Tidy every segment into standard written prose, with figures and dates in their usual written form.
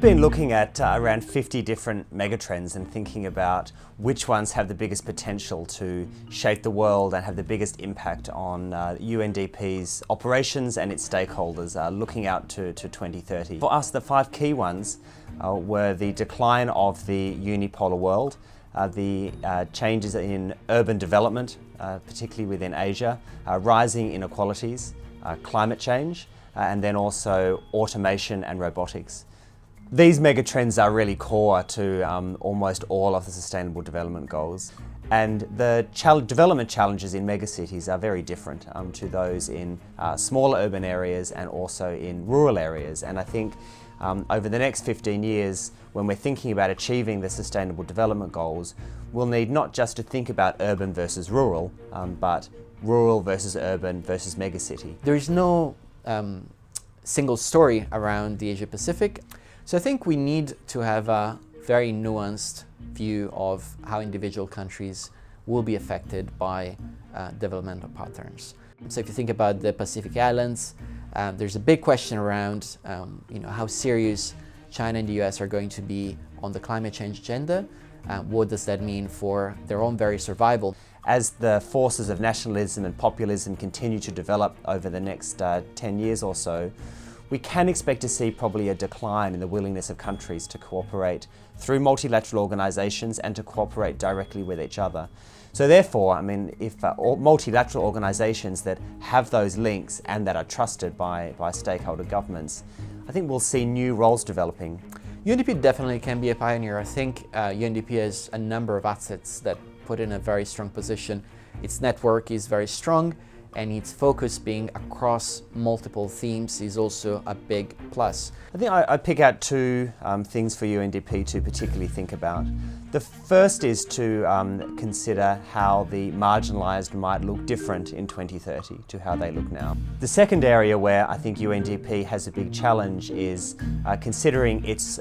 been looking at around 50 different megatrends and thinking about which ones have the biggest potential to shape the world and have the biggest impact on UNDP's operations and its stakeholders looking out to 2030. For us, the 5 key ones were the decline of the unipolar world, the changes in urban development, particularly within Asia, rising inequalities, climate change, and then also automation and robotics. These megatrends are really core to almost all of the Sustainable Development Goals, and the development challenges in megacities are very different to those in smaller urban areas and also in rural areas. And I think over the next 15 years, when we're thinking about achieving the Sustainable Development Goals, we'll need not just to think about urban versus rural, but rural versus urban versus megacity. There is no single story around the Asia Pacific. So I think we need to have a very nuanced view of how individual countries will be affected by developmental patterns. So if you think about the Pacific Islands, there's a big question around how serious China and the US are going to be on the climate change agenda. What does that mean for their own very survival? As the forces of nationalism and populism continue to develop over the next 10 years or so, we can expect to see probably a decline in the willingness of countries to cooperate through multilateral organisations and to cooperate directly with each other. So therefore, if multilateral organisations that have those links and that are trusted by stakeholder governments, I think we'll see new roles developing. UNDP definitely can be a pioneer. I think UNDP has a number of assets that put in a very strong position. Its network is very strong, and its focus being across multiple themes is also a big plus. I think I'd pick out 2 things for UNDP to particularly think about. The first is to consider how the marginalised might look different in 2030 to how they look now. The second area where I think UNDP has a big challenge is considering its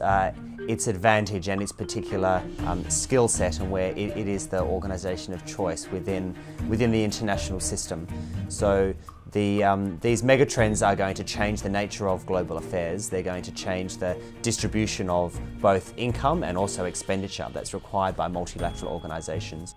advantage and its particular skill set, and where it is the organisation of choice within the international system. So these megatrends are going to change the nature of global affairs. They're going to change the distribution of both income and also expenditure that's required by multilateral organisations.